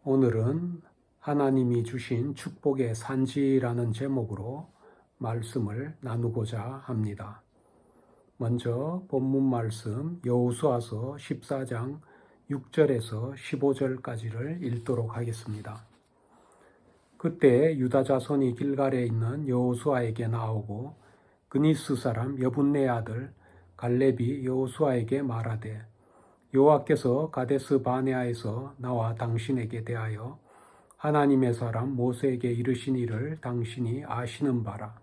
오늘은 하나님이 주신 축복의 산지라는 제목으로 말씀을 나누고자 합니다. 먼저 본문 말씀 여호수아서 14장 6절에서 15절까지를 읽도록 하겠습니다. 그때 유다 자손이 길갈에 있는 여호수아에게 나오고 그니스 사람 여분네 아들 갈렙이 여호수아에게 말하되 여호와께서 가데스 바네아에서 나와 당신에게 대하여 하나님의 사람 모세에게 이르신 일을 당신이 아시는 바라.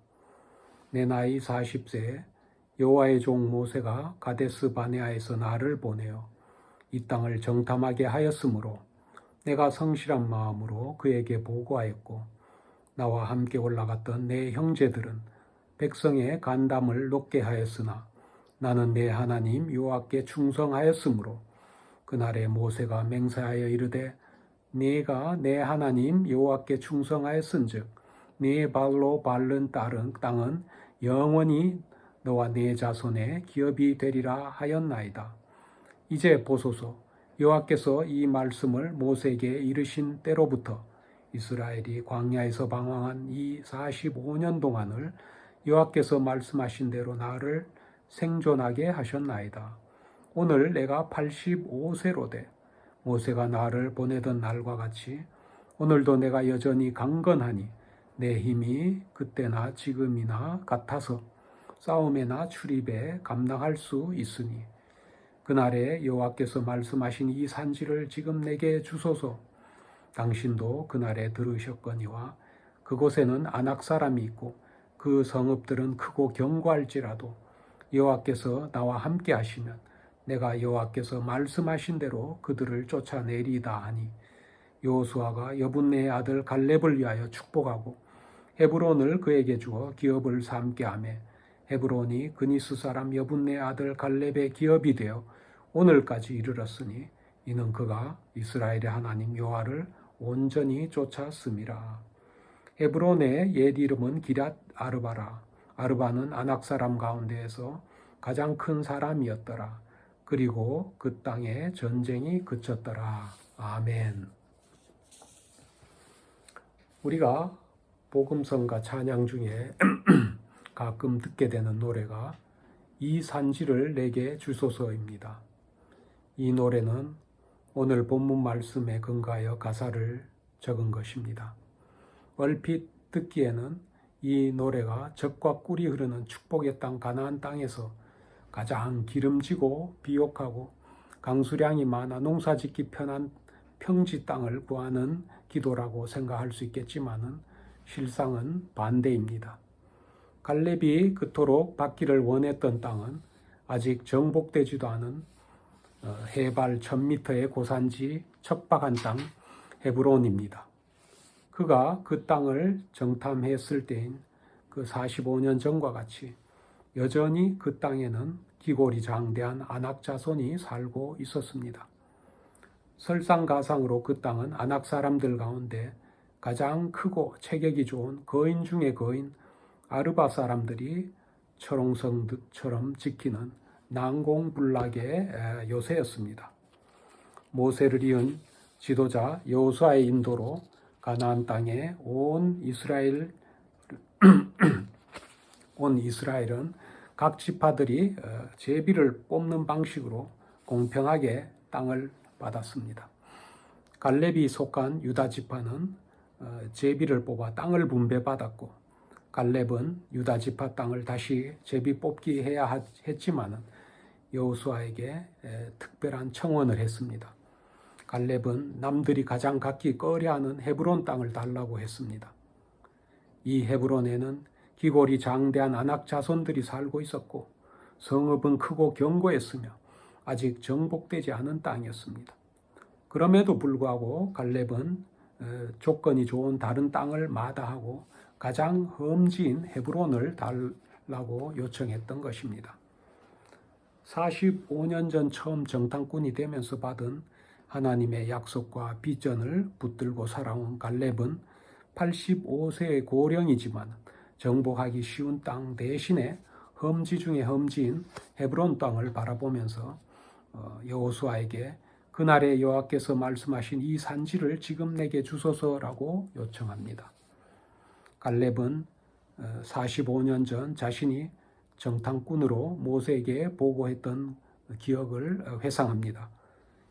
내 나이 40세에 여호와의 종 모세가 가데스 바네아에서 나를 보내어 이 땅을 정탐하게 하였으므로 내가 성실한 마음으로 그에게 보고하였고 나와 함께 올라갔던 내 형제들은 백성의 간담을 높게 하였으나 나는 내 하나님 여호와께 충성하였으므로 그날에 모세가 맹세하여 이르되 네가 내 하나님 여호와께 충성하였은즉 네 발로 밟는 땅은 영원히 너와 네 자손의 기업이 되리라 하였나이다. 이제 보소서 여호와께서 이 말씀을 모세에게 이르신 때로부터 이스라엘이 광야에서 방황한 이 45년 동안을 여호와께서 말씀하신 대로 나를 생존하게 하셨나이다. 오늘 내가 85세로 돼 모세가 나를 보내던 날과 같이 오늘도 내가 여전히 강건하니 내 힘이 그때나 지금이나 같아서 싸움에나 출입에 감당할 수 있으니 그날에 여호와께서 말씀하신 이 산지를 지금 내게 주소서. 당신도 그날에 들으셨거니와 그곳에는 아낙 사람이 있고 그 성읍들은 크고 견고할지라도 여호와께서 나와 함께 하시면 내가 여호와께서 말씀하신 대로 그들을 쫓아내리다 하니 여호수아가 여분네의 아들 갈렙을 위하여 축복하고 헤브론을 그에게 주어 기업을 삼게 하매 헤브론이 그니스 사람 여분네의 아들 갈렙의 기업이 되어 오늘까지 이르렀으니 이는 그가 이스라엘의 하나님 여호와를 온전히 쫓았음이라. 헤브론의 옛 이름은 기럇 아르바라. 아르바는 아낙 사람 가운데에서 가장 큰 사람이었더라. 그리고 그 땅에 전쟁이 그쳤더라. 아멘. 우리가 복음성가 찬양 중에 가끔 듣게 되는 노래가 이 산지를 내게 주소서입니다. 이 노래는 오늘 본문 말씀에 근거하여 가사를 적은 것입니다. 얼핏 듣기에는 이 노래가 젖과 꿀이 흐르는 축복의 땅 가나안 땅에서 가장 기름지고 비옥하고 강수량이 많아 농사짓기 편한 평지 땅을 구하는 기도라고 생각할 수 있겠지만은 실상은 반대입니다. 갈렙이 그토록 받기를 원했던 땅은 아직 정복되지도 않은 해발 1000m의 고산지 척박한 땅 헤브론입니다. 그가 그 땅을 정탐했을 때인 그 45년 전과 같이 여전히 그 땅에는 기골이 장대한 아낙 자손이 살고 있었습니다. 설상가상으로 그 땅은 아낙 사람들 가운데 가장 크고 체격이 좋은 거인 중의 거인 아르바 사람들이 철옹성처럼 지키는 난공불락의 요새였습니다. 모세를 이은 지도자 여호수아의 인도로 가나안 땅에 온 이스라엘은 각 지파들이 제비를 뽑는 방식으로 공평하게 땅을 받았습니다. 갈렙이 속한 유다 지파는 제비를 뽑아 땅을 분배받았고 갈렙은 유다 지파 땅을 다시 제비 뽑기 해야 했지만은 여호수아에게 특별한 청원을 했습니다. 갈렙은 남들이 가장 갖기 꺼려하는 헤브론 땅을 달라고 했습니다. 이 헤브론에는 기골이 장대한 아낙 자손들이 살고 있었고 성읍은 크고 견고했으며 아직 정복되지 않은 땅이었습니다. 그럼에도 불구하고 갈렙은 조건이 좋은 다른 땅을 마다하고 가장 험지인 헤브론을 달라고 요청했던 것입니다. 45년 전 처음 정탐꾼이 되면서 받은 하나님의 약속과 비전을 붙들고 살아온 갈렙은 85세의 고령이지만 정복하기 쉬운 땅 대신에 험지 중에 험지인 헤브론 땅을 바라보면서 여호수아에게 그 그날에 여호와께서 말씀하신 이 산지를 지금 내게 주소서라고 요청합니다. 갈렙은 45년 전 자신이 정탐꾼으로 모세에게 보고했던 기억을 회상합니다.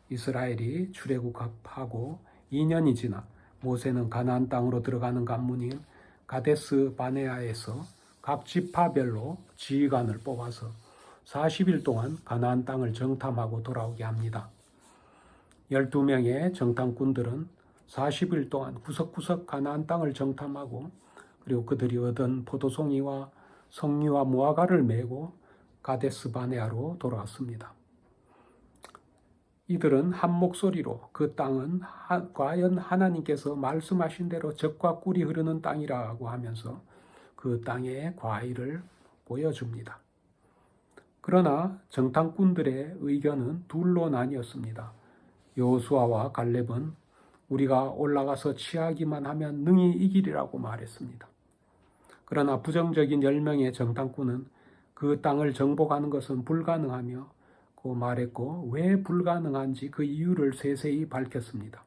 이스라엘이 출애굽하고 2년이 지나 모세는 가나안 땅으로 들어가는 관문인 가데스 바네아에서 각 지파별로 지휘관을 뽑아서 40일 동안 가나안 땅을 정탐하고 돌아오게 합니다. 12명의 정탐꾼들은 40일 동안 구석구석 가나안 땅을 정탐하고 그리고 그들이 얻은 포도송이와 석류와 무화과를 메고 가데스 바네아로 돌아왔습니다. 이들은 한 목소리로 그 땅은 과연 하나님께서 말씀하신 대로 젖과 꿀이 흐르는 땅이라고 하면서 그 땅의 과일을 보여줍니다. 그러나 정탐꾼들의 의견은 둘로 나뉘었습니다. 여호수아와 갈렙은 우리가 올라가서 취하기만 하면 능히 이기리라고 말했습니다. 그러나 부정적인 10명의 정탐꾼은 그 땅을 정복하는 것은 불가능하며 고 말했고 왜 불가능한지 그 이유를 세세히 밝혔습니다.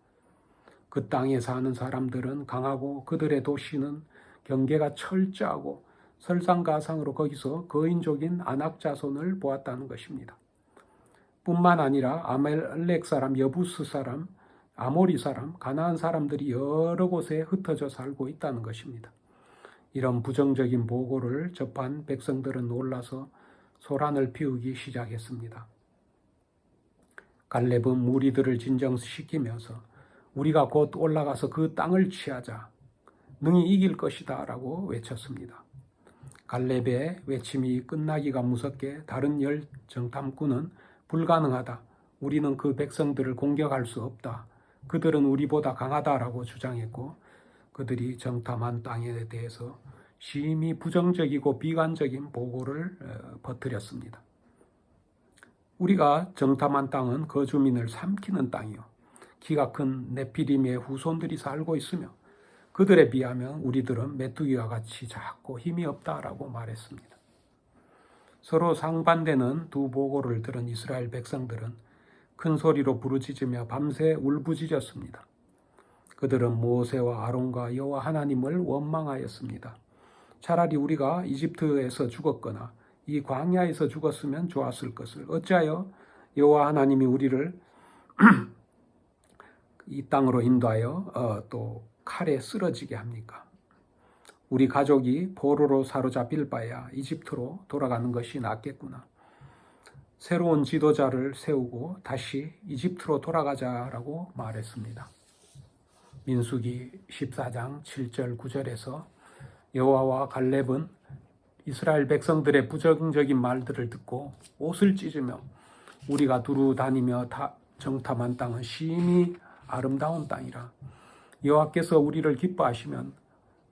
그 땅에 사는 사람들은 강하고 그들의 도시는 경계가 철저하고 설상가상으로 거기서 거인족인 아낙 자손을 보았다는 것입니다. 뿐만 아니라 아말렉 사람, 여부스 사람, 아모리 사람, 가나안 사람들이 여러 곳에 흩어져 살고 있다는 것입니다. 이런 부정적인 보고를 접한 백성들은 놀라서 소란을 피우기 시작했습니다. 갈렙은 무리들을 진정시키면서 우리가 곧 올라가서 그 땅을 취하자, 능히 이길 것이다 라고 외쳤습니다. 갈렙의 외침이 끝나기가 무섭게 다른 10 정탐꾼은 불가능하다, 우리는 그 백성들을 공격할 수 없다, 그들은 우리보다 강하다라고 주장했고 그들이 정탐한 땅에 대해서 심히 부정적이고 비관적인 보고를 퍼뜨렸습니다. 우리가 정탐한 땅은 거주민을 삼키는 땅이요, 키가 큰 네피림의 후손들이 살고 있으며 그들에 비하면 우리들은 메뚜기와 같이 작고 힘이 없다라고 말했습니다. 서로 상반되는 두 보고를 들은 이스라엘 백성들은 큰 소리로 부르짖으며 밤새 울부짖었습니다. 그들은 모세와 아론과 여호와 하나님을 원망하였습니다. 차라리 우리가 이집트에서 죽었거나 이 광야에서 죽었으면 좋았을 것을 어찌하여 여호와 하나님이 우리를 이 땅으로 인도하여 또 칼에 쓰러지게 합니까? 우리 가족이 포로로 사로잡힐 바에야 이집트로 돌아가는 것이 낫겠구나. 새로운 지도자를 세우고 다시 이집트로 돌아가자라고 말했습니다. 민수기 14장 7절 9절에서 여호와와 갈렙은 이스라엘 백성들의 부정적인 말들을 듣고 옷을 찢으며 우리가 두루 다니며 정탐한 땅은 심히 아름다운 땅이라. 여호와께서 우리를 기뻐하시면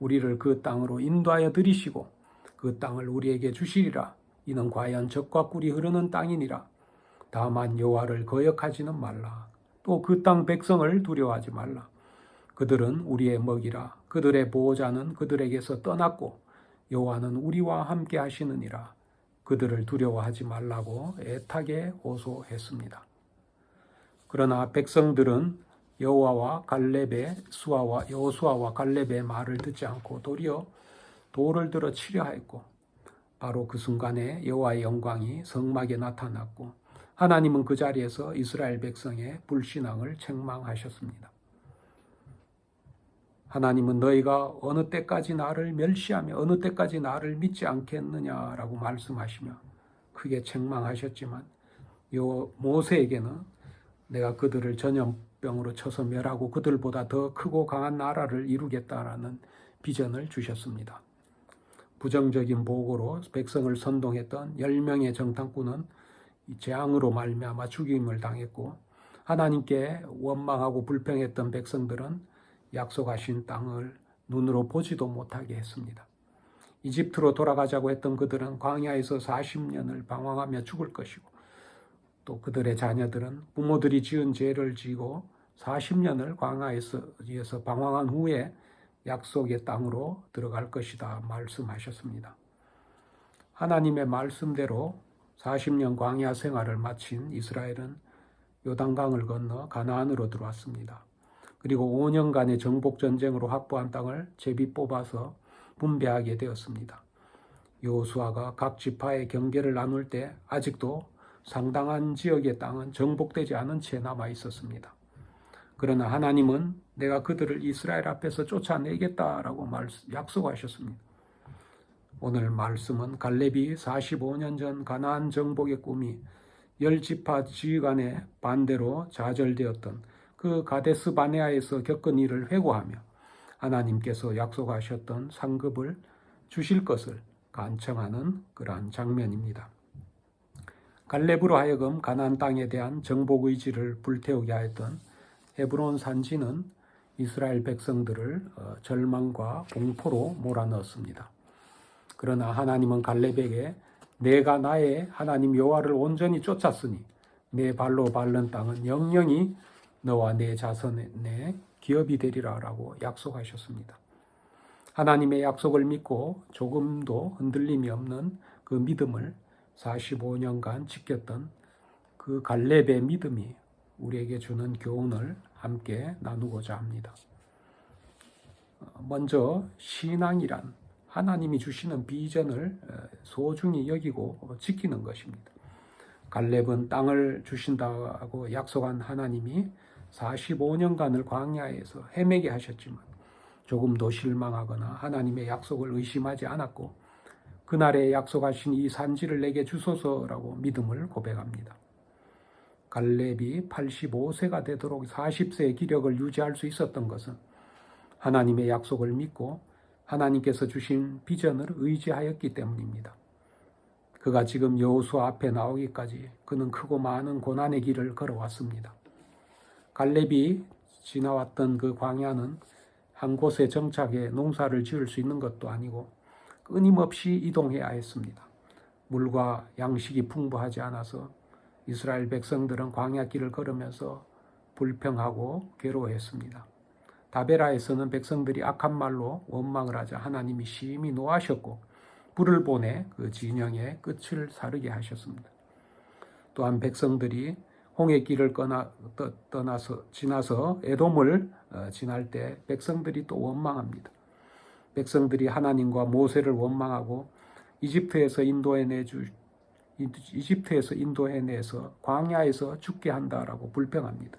우리를 그 땅으로 인도하여 들이시고 그 땅을 우리에게 주시리라. 이는 과연 젖과 꿀이 흐르는 땅이니라. 다만 여호와를 거역하지는 말라. 또 그 땅 백성을 두려워하지 말라. 그들은 우리의 먹이라. 그들의 보호자는 그들에게서 떠났고 여호와는 우리와 함께 하시느니라. 그들을 두려워하지 말라고 애타게 호소했습니다. 그러나 백성들은 여호수아와 갈렙의 말을 듣지 않고 도리어 돌을 들어 치려 하였고 바로 그 순간에 여호와의 영광이 성막에 나타났고 하나님은 그 자리에서 이스라엘 백성의 불신앙을 책망하셨습니다. 하나님은 너희가 어느 때까지 나를 멸시하며 어느 때까지 나를 믿지 않겠느냐라고 말씀하시며 크게 책망하셨지만 모세에게는 내가 그들을 전염병으로 쳐서 멸하고 그들보다 더 크고 강한 나라를 이루겠다라는 비전을 주셨습니다. 부정적인 보고로 백성을 선동했던 10명의 정탐꾼은 재앙으로 말미암아 죽임을 당했고 하나님께 원망하고 불평했던 백성들은 약속하신 땅을 눈으로 보지도 못하게 했습니다. 이집트로 돌아가자고 했던 그들은 광야에서 40년을 방황하며 죽을 것이고 또 그들의 자녀들은 부모들이 지은 죄를 지고 40년을 광야에서 방황한 후에 약속의 땅으로 들어갈 것이다 말씀하셨습니다. 하나님의 말씀대로 40년 광야 생활을 마친 이스라엘은 요단강을 건너 가나안으로 들어왔습니다. 그리고 5년간의 정복 전쟁으로 확보한 땅을 제비 뽑아서 분배하게 되었습니다. 여호수아가 각 지파의 경계를 나눌 때 아직도 상당한 지역의 땅은 정복되지 않은 채 남아 있었습니다. 그러나 하나님은 내가 그들을 이스라엘 앞에서 쫓아내겠다라고 약속하셨습니다. 오늘 말씀은 갈렙이 45년 전 가나안 정복의 꿈이 10지파 지휘관의 반대로 좌절되었던 그 가데스 바네아에서 겪은 일을 회고하며 하나님께서 약속하셨던 상급을 주실 것을 간청하는 그러한 장면입니다. 갈렙으로 하여금 가나안 땅에 대한 정복 의지를 불태우게 하였던 헤브론 산지는 이스라엘 백성들을 절망과 공포로 몰아넣었습니다. 그러나 하나님은 갈렙에게 내가 나의 하나님 여호와를 온전히 쫓았으니 내 발로 밟는 땅은 영영이 너와 내 자손의 기업이 되리라라고 약속하셨습니다. 하나님의 약속을 믿고 조금도 흔들림이 없는 그 믿음을 45년간 지켰던 그 갈렙의 믿음이 우리에게 주는 교훈을 함께 나누고자 합니다. 먼저 신앙이란 하나님이 주시는 비전을 소중히 여기고 지키는 것입니다. 갈렙은 땅을 주신다고 약속한 하나님이 45년간을 광야에서 헤매게 하셨지만 조금도 실망하거나 하나님의 약속을 의심하지 않았고 그날에 약속하신 이 산지를 내게 주소서라고 믿음을 고백합니다. 갈렙이 85세가 되도록 40세의 기력을 유지할 수 있었던 것은 하나님의 약속을 믿고 하나님께서 주신 비전을 의지하였기 때문입니다. 그가 지금 여호수아 앞에 나오기까지 그는 크고 많은 고난의 길을 걸어왔습니다. 갈렙이 지나왔던 그 광야는 한 곳에 정착해 농사를 지을 수 있는 것도 아니고 끊임없이 이동해야 했습니다. 물과 양식이 풍부하지 않아서 이스라엘 백성들은 광야길을 걸으면서 불평하고 괴로워했습니다. 다베라에서는 백성들이 악한 말로 원망을 하자 하나님이 심히 노하셨고 불을 보내 그 진영의 끝을 사르게 하셨습니다. 또한 백성들이 홍해길을 지나서 에돔을 지날 때 백성들이 또 원망합니다. 백성들이 하나님과 모세를 원망하고 이집트에서 인도해내서 광야에서 죽게 한다라고 불평합니다.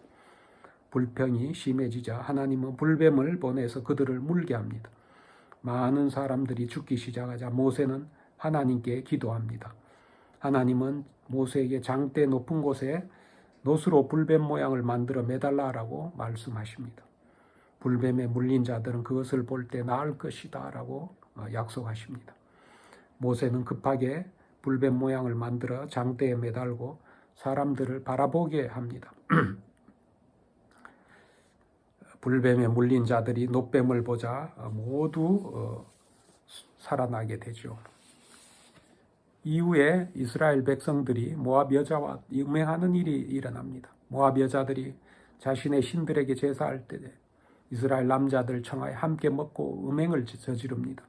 불평이 심해지자 하나님은 불뱀을 보내서 그들을 물게 합니다. 많은 사람들이 죽기 시작하자 모세는 하나님께 기도합니다. 하나님은 모세에게 장대 높은 곳에 놋으로 불뱀 모양을 만들어 매달라라고 말씀하십니다. 불뱀에 물린 자들은 그것을 볼 때 나을 것이다 라고 약속하십니다. 모세는 급하게 불뱀 모양을 만들어 장대에 매달고 사람들을 바라보게 합니다. 불뱀에 물린 자들이 놋뱀을 보자 모두 살아나게 되죠. 이후에 이스라엘 백성들이 모압 여자와 음행하는 일이 일어납니다. 모압 여자들이 자신의 신들에게 제사할 때 이스라엘 남자들 청하에 함께 먹고 음행을 저지릅니다.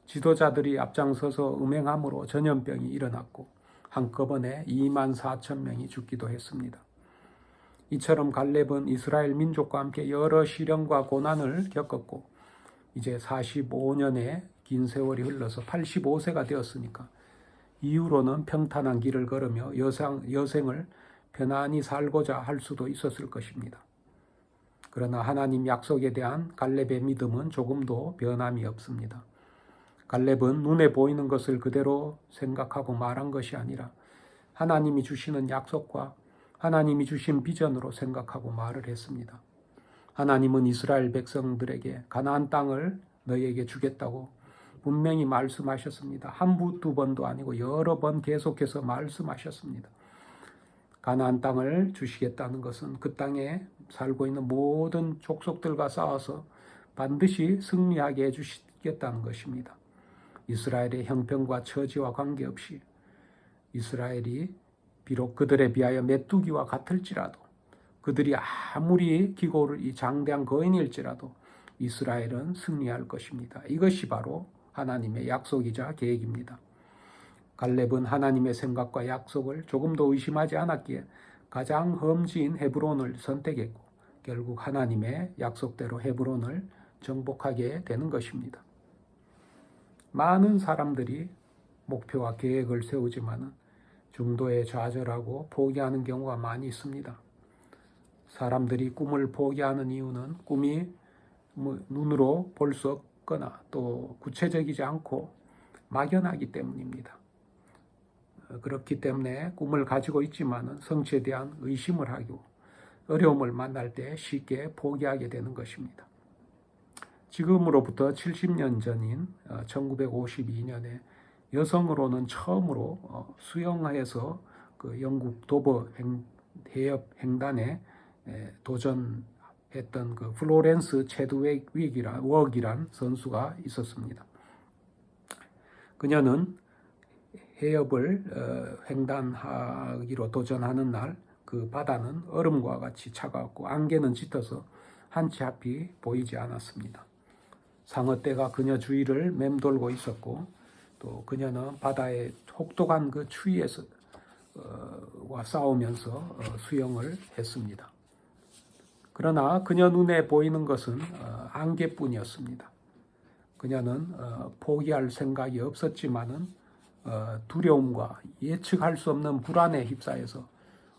지도자들이 앞장서서 음행함으로 전염병이 일어났고 한꺼번에 24,000명이 죽기도 했습니다. 이처럼 갈렙은 이스라엘 민족과 함께 여러 시련과 고난을 겪었고 이제 45년의 긴 세월이 흘러서 85세가 되었으니까 이후로는 평탄한 길을 걸으며 여생을 편안히 살고자 할 수도 있었을 것입니다. 그러나 하나님 약속에 대한 갈렙의 믿음은 조금도 변함이 없습니다. 갈렙은 눈에 보이는 것을 그대로 생각하고 말한 것이 아니라 하나님이 주시는 약속과 하나님이 주신 비전으로 생각하고 말을 했습니다. 하나님은 이스라엘 백성들에게 가나안 땅을 너희에게 주겠다고 분명히 말씀하셨습니다. 한 번, 두 번도 아니고 여러 번 계속해서 말씀하셨습니다. 가나안 땅을 주시겠다는 것은 그 땅에 살고 있는 모든 족속들과 싸워서 반드시 승리하게 해주시겠다는 것입니다. 이스라엘의 형편과 처지와 관계없이 이스라엘이 비록 그들에 비하여 메뚜기와 같을지라도 그들이 아무리 기고를 장대한 거인일지라도 이스라엘은 승리할 것입니다. 이것이 바로 하나님의 약속이자 계획입니다. 갈렙은 하나님의 생각과 약속을 조금도 의심하지 않았기에 가장 험지인 헤브론을 선택했고 결국 하나님의 약속대로 헤브론을 정복하게 되는 것입니다. 많은 사람들이 목표와 계획을 세우지만 중도에 좌절하고 포기하는 경우가 많이 있습니다. 사람들이 꿈을 포기하는 이유는 꿈이 눈으로 볼 수 없거나 또 구체적이지 않고 막연하기 때문입니다. 그렇기 때문에 꿈을 가지고 있지만 성취에 대한 의심을 하고 어려움을 만날 때 쉽게 포기하게 되는 것입니다. 지금으로부터 70년 전인 1952년에 여성으로는 처음으로 수영해서 그 영국 도버 해협 횡단에 도전했던 그 플로렌스 체드윅이란 선수가 있었습니다. 그녀는 해협을 횡단하기로 도전하는 날 그 바다는 얼음과 같이 차가웠고 안개는 짙어서 한 치 앞이 보이지 않았습니다. 상어떼가 그녀 주위를 맴돌고 있었고 또 그녀는 바다의 혹독한 그 추위에서 싸우면서 수영을 했습니다. 그러나 그녀 눈에 보이는 것은 안개뿐이었습니다. 그녀는 포기할 생각이 없었지만은 두려움과 예측할 수 없는 불안에 휩싸여서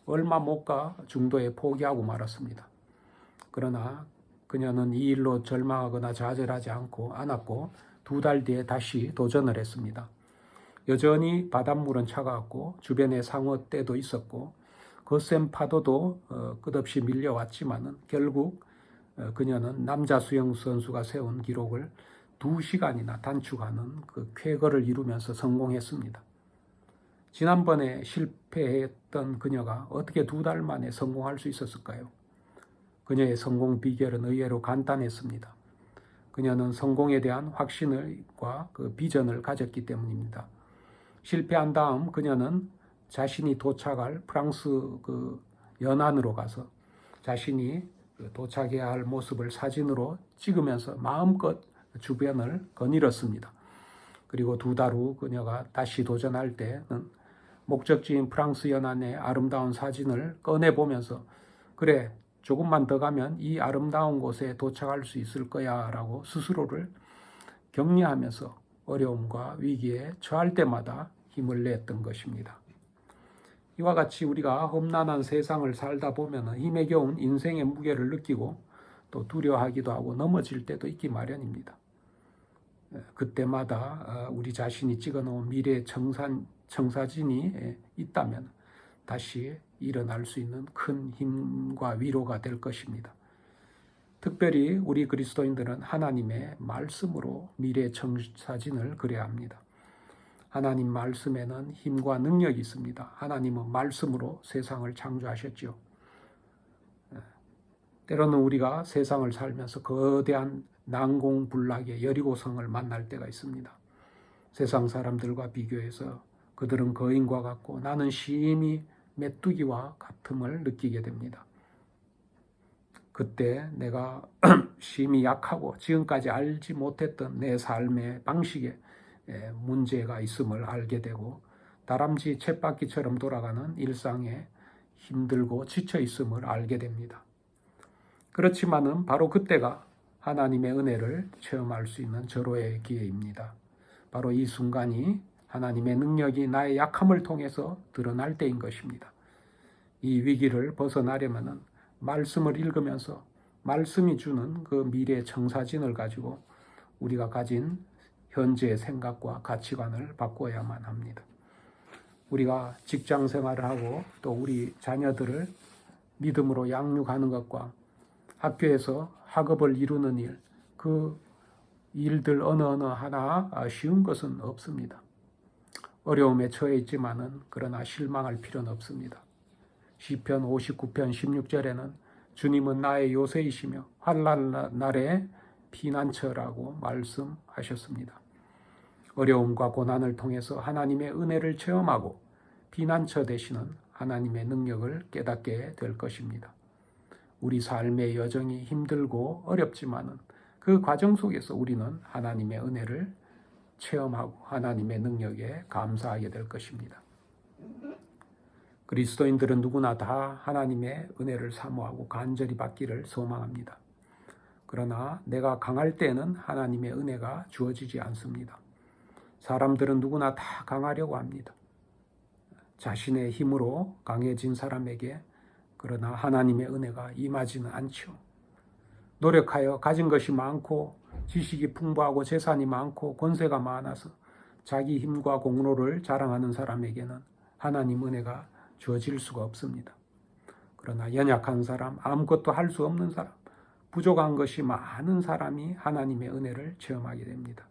얼마 못 가 중도에 포기하고 말았습니다. 그러나 그녀는 이 일로 절망하거나 좌절하지 않았고 2달 뒤에 다시 도전을 했습니다. 여전히 바닷물은 차가웠고 주변에 상어떼도 있었고 거센 파도도 끝없이 밀려왔지만은 결국 그녀는 남자 수영 선수가 세운 기록을 2시간이나 단축하는 그 쾌거를 이루면서 성공했습니다. 지난번에 실패했던 그녀가 어떻게 2달 만에 성공할 수 있었을까요? 그녀의 성공 비결은 의외로 간단했습니다. 그녀는 성공에 대한 확신과 그 비전을 가졌기 때문입니다. 실패한 다음 그녀는 자신이 도착할 프랑스 그 연안으로 가서 자신이 도착해야 할 모습을 사진으로 찍으면서 마음껏 주변을 거닐었습니다. 그리고 2달 후 그녀가 다시 도전할 때는 목적지인 프랑스 연안의 아름다운 사진을 꺼내보면서 그래, 조금만 더 가면 이 아름다운 곳에 도착할 수 있을 거야 라고 스스로를 격려하면서 어려움과 위기에 처할 때마다 힘을 냈던 것입니다. 이와 같이 우리가 험난한 세상을 살다 보면 힘에 겨운 인생의 무게를 느끼고 또 두려워하기도 하고 넘어질 때도 있기 마련입니다. 그때마다 우리 자신이 찍어놓은 미래의 청사진이 있다면 다시 일어날 수 있는 큰 힘과 위로가 될 것입니다. 특별히 우리 그리스도인들은 하나님의 말씀으로 미래의 청사진을 그려야 합니다. 하나님 말씀에는 힘과 능력이 있습니다. 하나님은 말씀으로 세상을 창조하셨죠. 때로는 우리가 세상을 살면서 거대한 난공불락의 여리고성을 만날 때가 있습니다. 세상 사람들과 비교해서 그들은 거인과 같고 나는 심히 메뚜기와 같음을 느끼게 됩니다. 그때 내가 심히 약하고 지금까지 알지 못했던 내 삶의 방식에 문제가 있음을 알게 되고 다람쥐 쳇바퀴처럼 돌아가는 일상에 힘들고 지쳐 있음을 알게 됩니다. 그렇지만은 바로 그때가 하나님의 은혜를 체험할 수 있는 절호의 기회입니다. 바로 이 순간이 하나님의 능력이 나의 약함을 통해서 드러날 때인 것입니다. 이 위기를 벗어나려면 말씀을 읽으면서 말씀이 주는 그 미래의 청사진을 가지고 우리가 가진 현재의 생각과 가치관을 바꿔야만 합니다. 우리가 직장 생활을 하고 또 우리 자녀들을 믿음으로 양육하는 것과 학교에서 학업을 이루는 일, 그 일들 어느 하나 쉬운 것은 없습니다. 어려움에 처해 있지만은 그러나 실망할 필요는 없습니다. 시편 59편 16절에는 주님은 나의 요새이시며 환난 날에 피난처라고 말씀하셨습니다. 어려움과 고난을 통해서 하나님의 은혜를 체험하고 피난처 되시는 하나님의 능력을 깨닫게 될 것입니다. 우리 삶의 여정이 힘들고 어렵지만은 그 과정 속에서 우리는 하나님의 은혜를 체험하고 하나님의 능력에 감사하게 될 것입니다. 그리스도인들은 누구나 다 하나님의 은혜를 사모하고 간절히 받기를 소망합니다. 그러나 내가 강할 때는 하나님의 은혜가 주어지지 않습니다. 사람들은 누구나 다 강하려고 합니다. 자신의 힘으로 강해진 사람에게 그러나 하나님의 은혜가 임하지는 않죠. 노력하여 가진 것이 많고 지식이 풍부하고 재산이 많고 권세가 많아서 자기 힘과 공로를 자랑하는 사람에게는 하나님 은혜가 주어질 수가 없습니다. 그러나 연약한 사람, 아무것도 할 수 없는 사람, 부족한 것이 많은 사람이 하나님의 은혜를 체험하게 됩니다.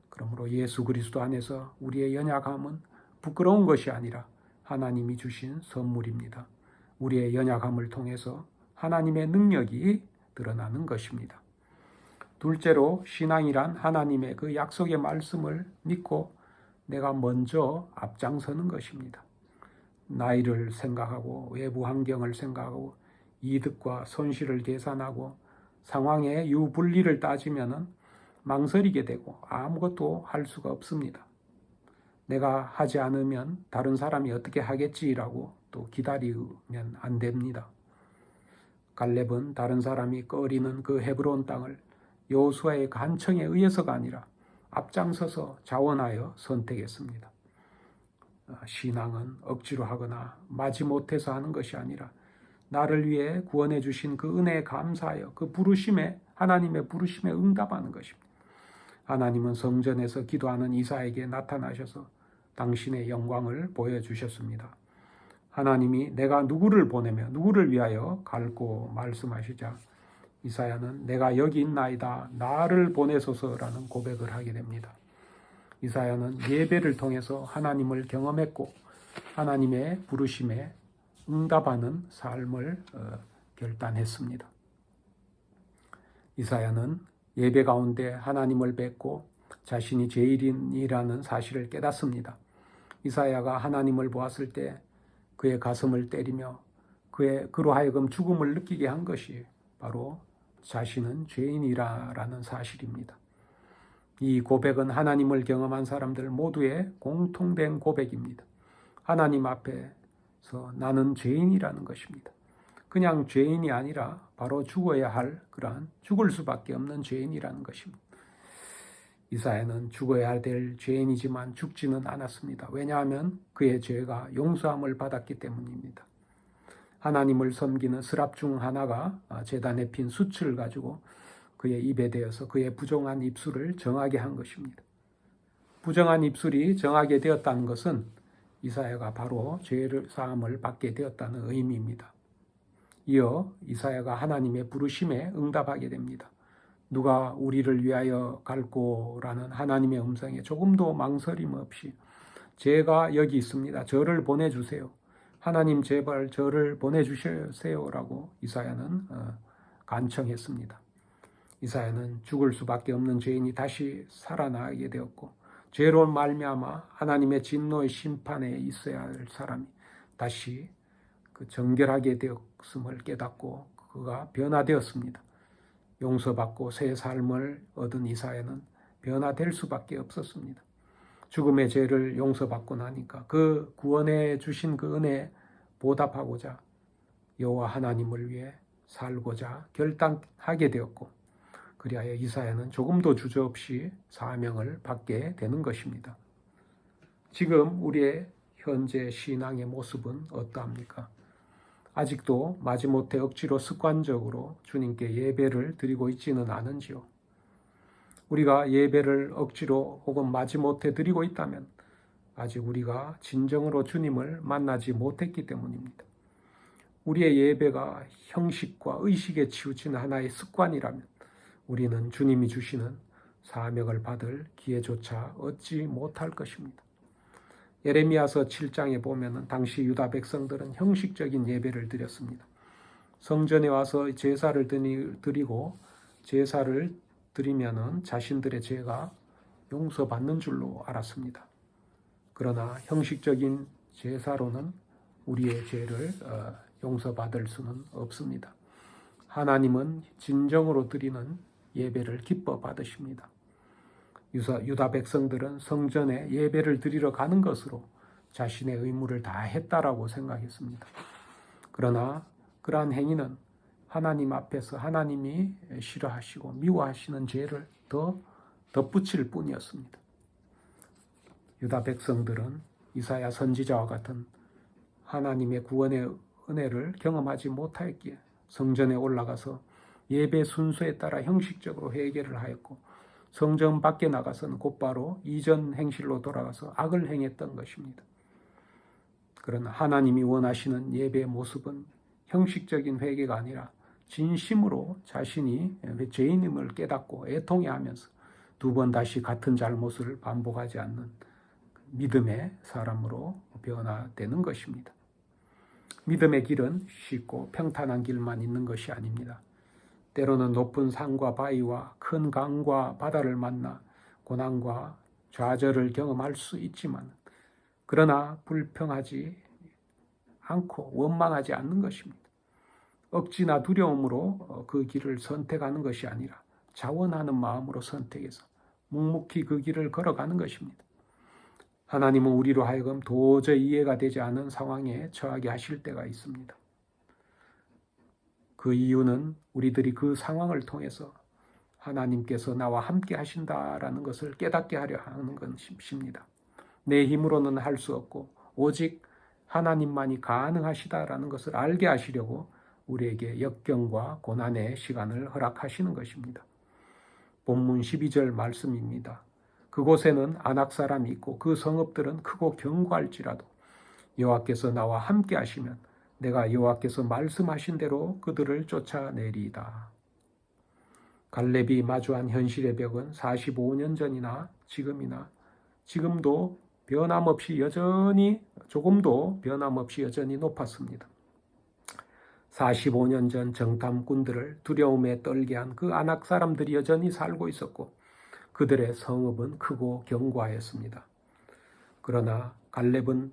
그러므로 예수 그리스도 안에서 우리의 연약함은 부끄러운 것이 아니라 하나님이 주신 선물입니다. 우리의 연약함을 통해서 하나님의 능력이 드러나는 것입니다. 둘째로 신앙이란 하나님의 그 약속의 말씀을 믿고 내가 먼저 앞장서는 것입니다. 나이를 생각하고 외부 환경을 생각하고 이득과 손실을 계산하고 상황의 유불리를 따지면 망설이게 되고 아무것도 할 수가 없습니다. 내가 하지 않으면 다른 사람이 어떻게 하겠지라고 또 기다리면 안 됩니다. 갈렙은 다른 사람이 꺼리는 그 헤브론 땅을 여호수아의 간청에 의해서가 아니라 앞장서서 자원하여 선택했습니다. 신앙은 억지로 하거나 마지못해서 하는 것이 아니라 나를 위해 구원해 주신 그 은혜에 감사하여 그 부르심에 하나님의 부르심에 응답하는 것입니다. 하나님은 성전에서 기도하는 이사에게 나타나셔서 당신의 영광을 보여주셨습니다. 하나님이 내가 누구를 보내며 누구를 위하여 갈고 말씀하시자 이사야는 내가 여기 있나이다 나를 보내소서라는 고백을 하게 됩니다. 이사야는 예배를 통해서 하나님을 경험했고 하나님의 부르심에 응답하는 삶을 결단했습니다. 이사야는 예배 가운데 하나님을 뵙고 자신이 죄인이라는 사실을 깨닫습니다. 이사야가 하나님을 보았을 때 그의 가슴을 때리며 그로 하여금 죽음을 느끼게 한 것이 바로 자신은 죄인이라는 사실입니다. 이 고백은 하나님을 경험한 사람들 모두의 공통된 고백입니다. 하나님 앞에서 나는 죄인이라는 것입니다. 그냥 죄인이 아니라 바로 죽어야 할 그러한 죽을 수밖에 없는 죄인이라는 것입니다. 이사야는 죽어야 될 죄인이지만 죽지는 않았습니다. 왜냐하면 그의 죄가 용서함을 받았기 때문입니다. 하나님을 섬기는 스랍 중 하나가 제단에 핀 숯을 가지고 그의 입에 대어서 그의 부정한 입술을 정하게 한 것입니다. 부정한 입술이 정하게 되었다는 것은 이사야가 바로 죄를 사함을 받게 되었다는 의미입니다. 이어 이사야가 하나님의 부르심에 응답하게 됩니다. 누가 우리를 위하여 갈고라는 하나님의 음성에 조금도 망설임 없이 제가 여기 있습니다. 저를 보내주세요. 하나님 제발 저를 보내주세요라고 이사야는 간청했습니다. 이사야는 죽을 수밖에 없는 죄인이 다시 살아나게 되었고 죄로 말미암아 하나님의 진노의 심판에 있어야 할 사람이 다시 그 정결하게 되었음을 깨닫고 그가 변화되었습니다. 용서받고 새 삶을 얻은 이사야는 변화될 수밖에 없었습니다. 죽음의 죄를 용서받고 나니까 그 구원해 주신 그 은혜에 보답하고자 여호와 하나님을 위해 살고자 결단하게 되었고 그리하여 이사야는 조금도 주저없이 사명을 받게 되는 것입니다. 지금 우리의 현재 신앙의 모습은 어떠합니까? 아직도 마지못해 억지로 습관적으로 주님께 예배를 드리고 있지는 않은지요? 우리가 예배를 억지로 혹은 마지못해 드리고 있다면 아직 우리가 진정으로 주님을 만나지 못했기 때문입니다. 우리의 예배가 형식과 의식에 치우친 하나의 습관이라면 우리는 주님이 주시는 사명을 받을 기회조차 얻지 못할 것입니다. 예레미야서 7장에 보면 당시 유다 백성들은 형식적인 예배를 드렸습니다. 성전에 와서 제사를 드리고 제사를 드리면 자신들의 죄가 용서받는 줄로 알았습니다. 그러나 형식적인 제사로는 우리의 죄를 용서받을 수는 없습니다. 하나님은 진정으로 드리는 예배를 기뻐 받으십니다. 유다 백성들은 성전에 예배를 드리러 가는 것으로 자신의 의무를 다 했다라고 생각했습니다. 그러나 그러한 행위는 하나님 앞에서 하나님이 싫어하시고 미워하시는 죄를 더 덧붙일 뿐이었습니다. 유다 백성들은 이사야 선지자와 같은 하나님의 구원의 은혜를 경험하지 못하였기에 성전에 올라가서 예배 순서에 따라 형식적으로 회개를 하였고 성전 밖에 나가서는 곧바로 이전 행실로 돌아가서 악을 행했던 것입니다. 그러나 하나님이 원하시는 예배의 모습은 형식적인 회개가 아니라 진심으로 자신이 죄인임을 깨닫고 애통해하면서 두 번 다시 같은 잘못을 반복하지 않는 믿음의 사람으로 변화되는 것입니다. 믿음의 길은 쉽고 평탄한 길만 있는 것이 아닙니다. 때로는 높은 산과 바위와 큰 강과 바다를 만나 고난과 좌절을 경험할 수 있지만 그러나 불평하지 않고 원망하지 않는 것입니다. 억지나 두려움으로 그 길을 선택하는 것이 아니라 자원하는 마음으로 선택해서 묵묵히 그 길을 걸어가는 것입니다. 하나님은 우리로 하여금 도저히 이해가 되지 않은 상황에 처하게 하실 때가 있습니다. 그 이유는 우리들이 그 상황을 통해서 하나님께서 나와 함께 하신다라는 것을 깨닫게 하려 하는 것입니다. 내 힘으로는 할 수 없고 오직 하나님만이 가능하시다라는 것을 알게 하시려고 우리에게 역경과 고난의 시간을 허락하시는 것입니다. 본문 12절 말씀입니다. 그곳에는 아낙 사람이 있고 그 성읍들은 크고 견고할지라도 여호와께서 나와 함께 하시면 내가 여호와께서 말씀하신 대로 그들을 쫓아내리이다. 갈렙이 마주한 현실의 벽은 45년 전이나 지금도 조금도 변함없이 여전히 높았습니다. 45년 전 정탐꾼들을 두려움에 떨게 한 그 아낙 사람들이 여전히 살고 있었고 그들의 성읍은 크고 견고하였습니다. 그러나 갈렙은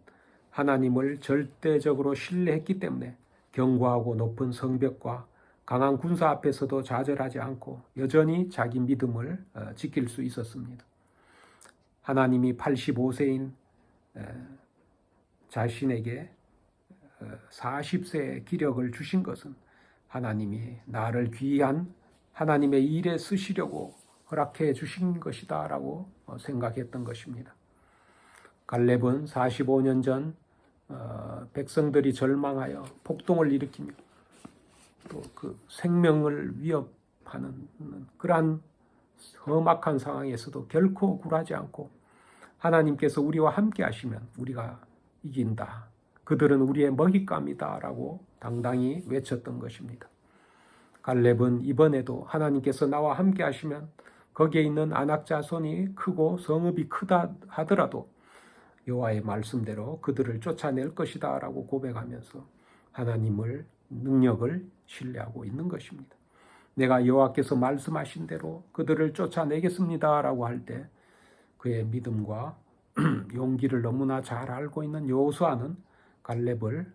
하나님을 절대적으로 신뢰했기 때문에 견고하고 높은 성벽과 강한 군사 앞에서도 좌절하지 않고 여전히 자기 믿음을 지킬 수 있었습니다. 하나님이 85세인 자신에게 40세의 기력을 주신 것은 하나님이 나를 귀한 하나님의 일에 쓰시려고 허락해 주신 것이다 라고 생각했던 것입니다. 갈렙은 45년 전 백성들이 절망하여 폭동을 일으키며 또 그 생명을 위협하는 그러한 험악한 상황에서도 결코 굴하지 않고 하나님께서 우리와 함께 하시면 우리가 이긴다. 그들은 우리의 먹잇감이다 라고 당당히 외쳤던 것입니다. 갈렙은 이번에도 하나님께서 나와 함께 하시면 거기에 있는 아낙 자손이 크고 성읍이 크다 하더라도 여호와의 말씀대로 그들을 쫓아낼 것이다 라고 고백하면서 하나님을 능력을 신뢰하고 있는 것입니다. 내가 여호와께서 말씀하신 대로 그들을 쫓아내겠습니다 라고 할 때 그의 믿음과 용기를 너무나 잘 알고 있는 여호수아는 갈렙을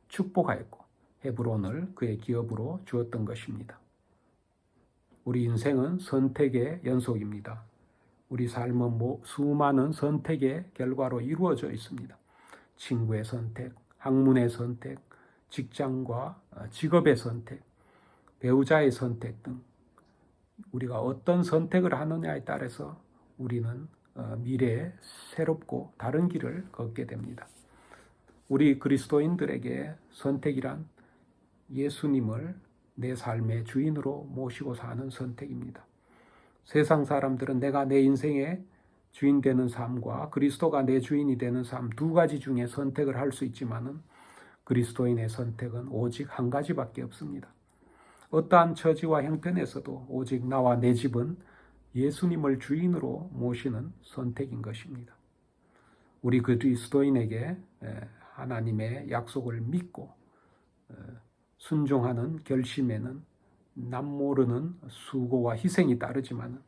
축복하였고 헤브론을 그의 기업으로 주었던 것입니다. 우리 인생은 선택의 연속입니다. 우리 삶은 수많은 선택의 결과로 이루어져 있습니다. 친구의 선택, 학문의 선택, 직장과 직업의 선택, 배우자의 선택 등 우리가 어떤 선택을 하느냐에 따라서 우리는 미래에 새롭고 다른 길을 걷게 됩니다. 우리 그리스도인들에게 선택이란 예수님을 내 삶의 주인으로 모시고 사는 선택입니다. 세상 사람들은 내가 내 인생의 주인 되는 삶과 그리스도가 내 주인이 되는 삶 두 가지 중에 선택을 할 수 있지만은 그리스도인의 선택은 오직 한 가지밖에 없습니다. 어떠한 처지와 형편에서도 오직 나와 내 집은 예수님을 주인으로 모시는 선택인 것입니다. 우리 그리스도인에게 하나님의 약속을 믿고 순종하는 결심에는 남모르는 수고와 희생이 따르지만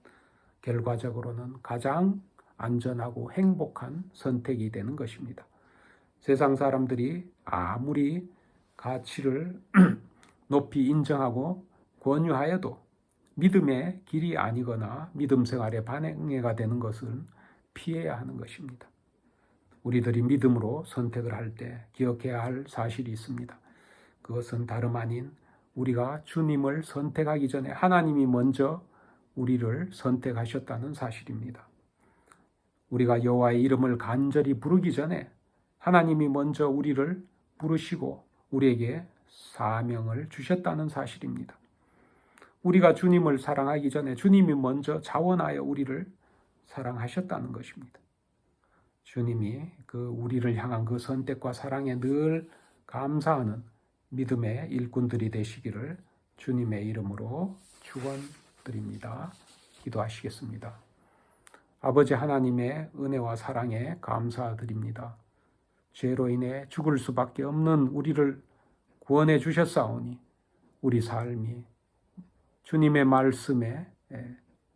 결과적으로는 가장 안전하고 행복한 선택이 되는 것입니다. 세상 사람들이 아무리 가치를 높이 인정하고 권유하여도 믿음의 길이 아니거나 믿음 생활의 반응해가 되는 것은 피해야 하는 것입니다. 우리들이 믿음으로 선택을 할 때 기억해야 할 사실이 있습니다. 그것은 다름 아닌 우리가 주님을 선택하기 전에 하나님이 먼저 우리를 선택하셨다는 사실입니다. 우리가 여호와의 이름을 간절히 부르기 전에 하나님이 먼저 우리를 부르시고 우리에게 사명을 주셨다는 사실입니다. 우리가 주님을 사랑하기 전에 주님이 먼저 자원하여 우리를 사랑하셨다는 것입니다. 주님이 우리를 향한 그 선택과 사랑에 늘 감사하는 믿음의 일꾼들이 되시기를 주님의 이름으로 축원드립니다. 기도하시겠습니다. 아버지 하나님의 은혜와 사랑에 감사드립니다. 죄로 인해 죽을 수밖에 없는 우리를 구원해 주셨사오니 우리 삶이 주님의 말씀에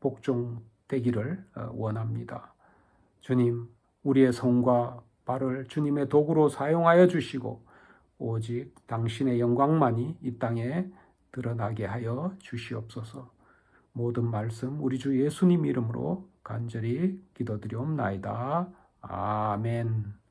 복종되기를 원합니다. 주님, 우리의 손과 발을 주님의 도구로 사용하여 주시고 오직 당신의 영광만이 이 땅에 드러나게 하여 주시옵소서. 모든 말씀 우리 주 예수님 이름으로 간절히 기도드리옵나이다. 아멘.